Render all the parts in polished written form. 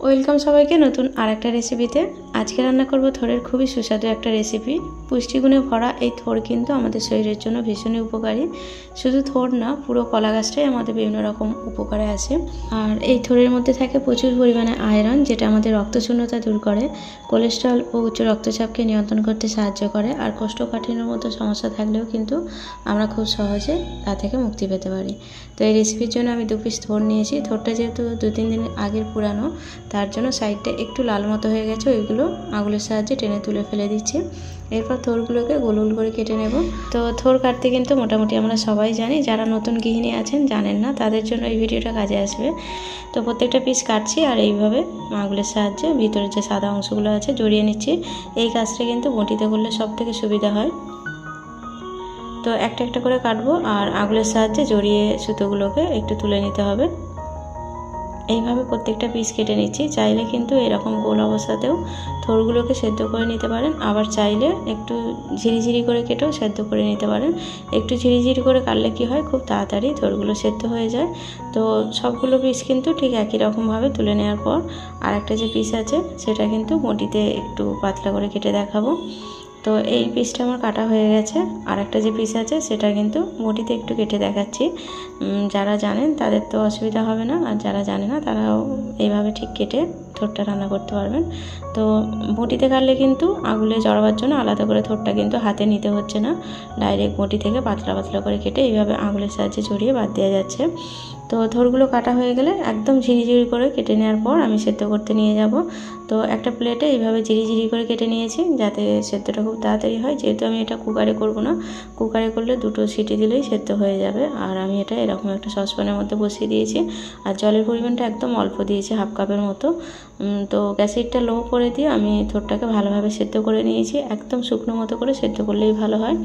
Welcome সবাইকে নতুন আরেকটা রেসিপিতে। আজকে রান্না করব থোড়ের খুবই সুস্বাদু একটা রেসিপি। পুষ্টিগুণে ভরা এই থোড় কিন্তু আমাদের শরীরের জন্য ভীষণই উপকারী। শুধু থোড় না, পুরো কলা গাছটাই আমাদের বিভিন্ন রকম উপকারে আসে। আর এই থোড়ের মধ্যে থাকে প্রচুর পরিমাণে আয়রন, যেটা আমাদের রক্তশূন্যতা দূর করে, কোলেস্ট্রল ও উচ্চ রক্তচাপকে নিয়ন্ত্রণ করতে সাহায্য করে। আর কোষ্ঠকাঠিন্যের মতো সমস্যা থাকলেও কিন্তু আমরা খুব সহজে তা থেকে মুক্তি পেতে পারি। তো এই রেসিপির জন্য আমি 2 পিস থোড় নিয়েছি। থোড়টা যেহেতু 2-3 দিন আগের পুরানো, তার জন্য সাইডটা একটু লাল মতো হয়ে গেছে, ওইগুলো আঙুলের সাহায্যে টেনে তুলে ফেলে দিচ্ছি। এরপর থোড়গুলোকে গোল গোল করে কেটে নেব। তো থোড় কাটতে কিন্তু মোটামুটি আমরা সবাই জানি, যারা নতুন গৃহিণী আছেন জানেন না, তাদের জন্য এই ভিডিওটা কাজে আসবে। তো প্রত্যেকটা পিস কাটছি আর এইভাবে আঙুলের সাহায্যে ভিতরে যে সাদা অংশগুলো আছে জড়িয়ে নিচ্ছি। এই কাজটা কিন্তু বটিতে করলে সব থেকে সুবিধা হয়। তো একটা একটা করে কাটবো আর আঙুলের সাহায্যে জড়িয়ে সুতোগুলোকে একটু তুলে নিতে হবে। এইভাবে প্রত্যেকটা পিস কেটে নিচ্ছি। চাইলে কিন্তু এরকম গোল অবস্থাতেও থোড়গুলোকে সেদ্ধ করে নিতে পারেন, আবার চাইলে একটু ঝিরিঝিরি করে কেটেও সেদ্ধ করে নিতে পারেন। একটু ঝিরিঝিরি করে কাটলে কি হয়, খুব তাড়াতাড়ি থোড়গুলো সেদ্ধ হয়ে যায়। তো সবগুলো পিস কিন্তু ঠিক একই রকমভাবে তুলে নেওয়ার পর আর একটা যে পিস আছে সেটা কিন্তু বটিতে একটু পাতলা করে কেটে দেখাবো। তো এই পিসটা আমার কাটা হয়ে গেছে। আর একটা যে পিস আছে সেটা কিন্তু বটিতে একটু কেটে দেখাচ্ছি। যারা জানেন তাদের তো অসুবিধা হবে না, আর যারা জানে না তারাও এইভাবে ঠিক কেটে থোড়টা রান্না করতে পারবেন। তো বটিতে কাটলে কিন্তু আঙুলে জড়াবার জন্য আলাদা করে থোড়টা কিন্তু হাতে নিতে হচ্ছে না, ডাইরেক্ট বটি থেকে পাতলা পাতলা করে কেটে এইভাবে আঙুলের সাহায্যে জড়িয়ে বাদ দেওয়া যাচ্ছে। তো থোড়গুলো কাটা হয়ে গেলে একদম ঝিরিঝিরি করে কেটে নেওয়ার পর আমি সেদ্ধ করতে নিয়ে যাব। তো একটা প্লেটে এইভাবে ঝিরিঝিরি করে কেটে নিয়েছি, যাতে সেদ্ধটা খুব তাড়াতাড়ি হয়। যেহেতু আমি এটা কুকারে করব না, কুকারে করলে 2টো সিটি দিলেই সেদ্ধ হয়ে যাবে। আর আমি এটা এরকম একটা সসপ্যানের মধ্যে বসিয়ে দিয়েছি, আর জলের পরিমাণটা একদম অল্প দিয়েছি, হাফ কাপের মতো। তো গ্যাসেরটা লো করে দিয়ে আমি থোড়টাকে ভালোভাবে সেদ্ধ করে নিয়েছি। একদম শুকনো মতো করে সেদ্ধ করলেই ভালো হয়।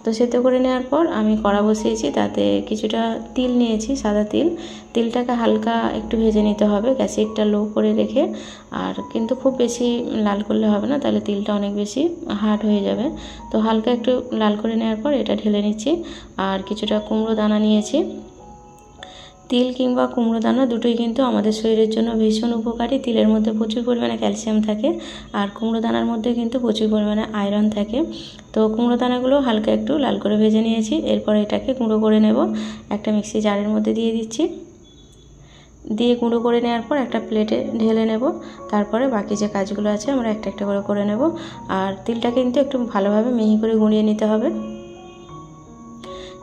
তো সেদ্ধ করে নেওয়ার পর আমি কড়া বসিয়েছি, তাতে কিছুটা তিল নিয়েছি, সাদা তিল। তিলটাকে হালকা একটু ভেজে নিতে হবে গ্যাসেরটা লো করে রেখে। আর কিন্তু খুব বেশি লাল করলে হবে না, তাহলে তিলটা অনেক বেশি হার্ড হয়ে যাবে। তো হালকা একটু লাল করে নেওয়ার পর এটা ঢেলে নিচ্ছি। আর কিছুটা কুমড়ো দানা নিয়েছি। তিল কিংবা কুমড়ো দানা দুটোই কিন্তু আমাদের শরীরের জন্য ভীষণ উপকারী। তিলের মধ্যে প্রচুর পরিমাণে ক্যালসিয়াম থাকে, আর কুমড়ো দানার মধ্যে কিন্তু প্রচুর পরিমাণে আয়রন থাকে। তো কুমড়ো দানাগুলো হালকা একটু লাল করে ভেজে নিয়েছি। এরপর এটাকে গুঁড়ো করে নেব। একটা মিক্সি জারের মধ্যে দিয়ে দিচ্ছি। দিয়ে গুঁড়ো করে নেওয়ার পর একটা প্লেটে ঢেলে নেব। তারপরে বাকি যে কাজগুলো আছে আমরা একটা একটা করে নেব। আর তিলটা কিন্তু একটু ভালোভাবে মিহি করে গুঁড়িয়ে নিতে হবে।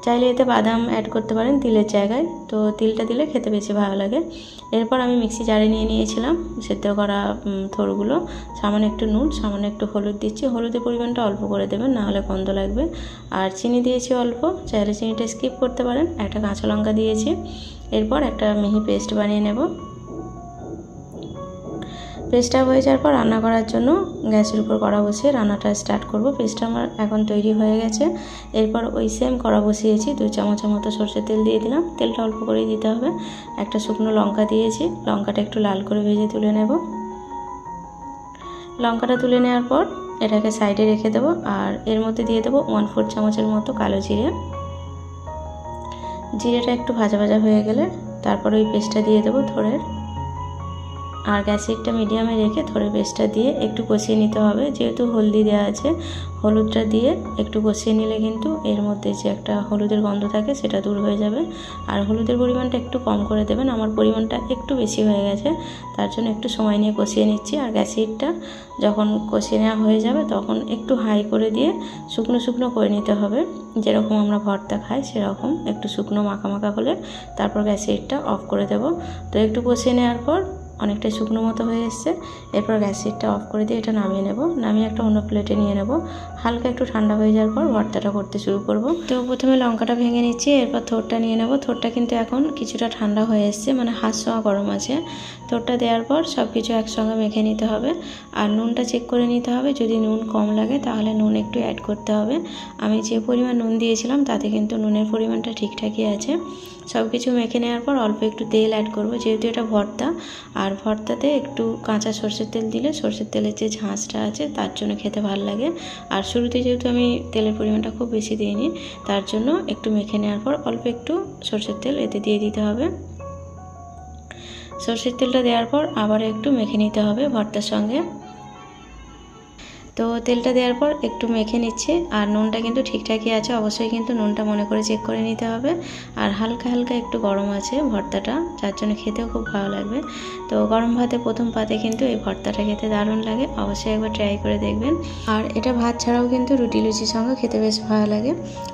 চাইলে এতে বাদাম অ্যাড করতে পারেন তিলের জায়গায়, তো তিলটা দিলে খেতে বেশি ভালো লাগে। এরপর আমি মিক্সি জারে নিয়ে নিয়েছিলাম সেদ্ধ করা থোড়গুলো। সামান্য একটু নুন, সামান্য একটু হলুদ দিচ্ছি। হলুদের পরিমাণটা অল্প করে দেবেন, নাহলে গন্ধ লাগবে। আর চিনি দিয়েছি অল্প, চাইলে চিনিটা স্কিপ করতে পারেন। একটা কাঁচা লঙ্কা দিয়েছি। এরপর একটা মিহি পেস্ট বানিয়ে নেব। পেস্টটা হয়ে যাওয়ার পর রান্না করার জন্য গ্যাসের উপর কড়া বসিয়ে রান্নাটা স্টার্ট করব। পেস্টটা আমার এখন তৈরি হয়ে গেছে। এরপর ওই সেম কড়া বসিয়েছি, 2 চামচের মতো সরষের তেল দিয়ে দিলাম। তেলটা অল্প করেই দিতে হবে। একটা শুকনো লঙ্কা দিয়েছি, লঙ্কাটা একটু লাল করে ভেজে তুলে নেব। লঙ্কাটা তুলে নেওয়ার পর এটাকে সাইডে রেখে দেবো। আর এর মধ্যে দিয়ে দেবো 1/4 চামচের মতো কালো জিরে। জিরেটা একটু ভাজা ভাজা হয়ে গেলে তারপর ওই পেস্টটা দিয়ে দেবো থোড়ের। আর গ্যাসেরটা মিডিয়ামে রেখে থোড়ের পেস্টটা দিয়ে একটু কষিয়ে নিতে হবে। যেহেতু হলদি দেওয়া আছে, হলুদটা দিয়ে একটু কষিয়ে নিলে কিন্তু এর মধ্যে যে একটা হলুদের গন্ধ থাকে সেটা দূর হয়ে যাবে। আর হলুদের পরিমাণটা একটু কম করে দেবেন, আমার পরিমাণটা একটু বেশি হয়ে গেছে, তার জন্য একটু সময় নিয়ে কষিয়ে নিচ্ছি। আর গ্যাসেরটা যখন কষিয়ে নেওয়া হয়ে যাবে তখন একটু হাই করে দিয়ে শুকনো শুকনো করে নিতে হবে, যেরকম আমরা ভর্তা খাই সেরকম একটু শুকনো মাখা মাখা হলে তারপর গ্যাসেরটা অফ করে দেব। তো একটু কষিয়ে নেওয়ার পর অনেকটা শুকনো মতো হয়ে এসছে। এরপর গ্যাসেরটা অফ করে দিয়ে এটা নামিয়ে নেব। নামিয়ে একটা অন্য প্লেটে নিয়ে নেব। হালকা একটু ঠান্ডা হয়ে যাওয়ার পর ভর্তাটা করতে শুরু করব। তো প্রথমে লঙ্কাটা ভেঙে নিচ্ছি, এরপর থোড়টা নিয়ে নেব। থোড়টা কিন্তু এখন কিছুটা ঠান্ডা হয়ে এসছে, মানে হাত ছোঁয়া গরম আছে। থোড়টা দেওয়ার পর সব কিছু একসঙ্গে মেখে নিতে হবে। আর নুনটা চেক করে নিতে হবে, যদি নুন কম লাগে তাহলে নুন একটু অ্যাড করতে হবে। আমি যে পরিমাণ নুন দিয়েছিলাম তাতে কিন্তু নুনের পরিমাণটা ঠিকঠাকই আছে। সব কিছু মেখে নেওয়ার পর অল্প একটু তেল অ্যাড করব, যেহেতু এটা ভর্তা। আর ভর্তাতে একটু কাঁচা সরষের তেল দিলে সরষের তেলের যে ঝাঁঝটা আছে তার জন্য খেতে ভালো লাগে। আর শুরুতে যেহেতু আমি তেলের পরিমাণটা খুব বেশি দিইনি, তার জন্য একটু মেখে নেওয়ার পর অল্প একটু সরষের তেল এতে দিয়ে দিতে হবে। সরষের তেলটা দেওয়ার পর আবার একটু মেখে নিতে হবে ভর্তার সঙ্গে। তো তেলটা দেওয়ার পর একটু মেখে নিচ্ছি। আর নুনটা কিন্তু ঠিকঠাকই আছে, অবশ্যই কিন্তু নুনটা মনে করে চেক করে নিতে হবে। আর হালকা হালকা একটু গরম আছে ভর্তাটা, যার জন্য খেতেও খুব ভালো লাগবে। তো গরম ভাতে প্রথম পাতে কিন্তু এই ভর্তাটা খেতে দারুণ লাগে, অবশ্যই একবার ট্রাই করে দেখবেন। আর এটা ভাত ছাড়াও কিন্তু রুটি লুচির সঙ্গে খেতে বেশ ভালো লাগে।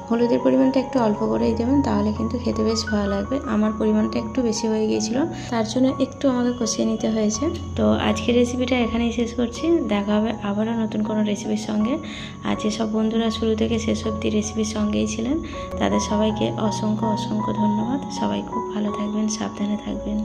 হলুদের পরিমাণটা একটু অল্প করেই দেবেন, তাহলে কিন্তু খেতে বেশ ভালো লাগবে। আমার পরিমাণটা একটু বেশি হয়ে গিয়েছিল, তার জন্য একটু আমাকে কষিয়ে নিতে হয়েছে। তো আজকের রেসিপিটা এখানেই শেষ করছি, দেখা হবে আবারও নতুন কোনো রেসিপির সঙ্গে। আর যেসব বন্ধুরা শুরু থেকে শেষ অবধি রেসিপির সঙ্গেই ছিলেন, তাদের সবাইকে অসংখ্য অসংখ্য ধন্যবাদ। সবাই খুব ভালো থাকবেন, সাবধানে থাকবেন।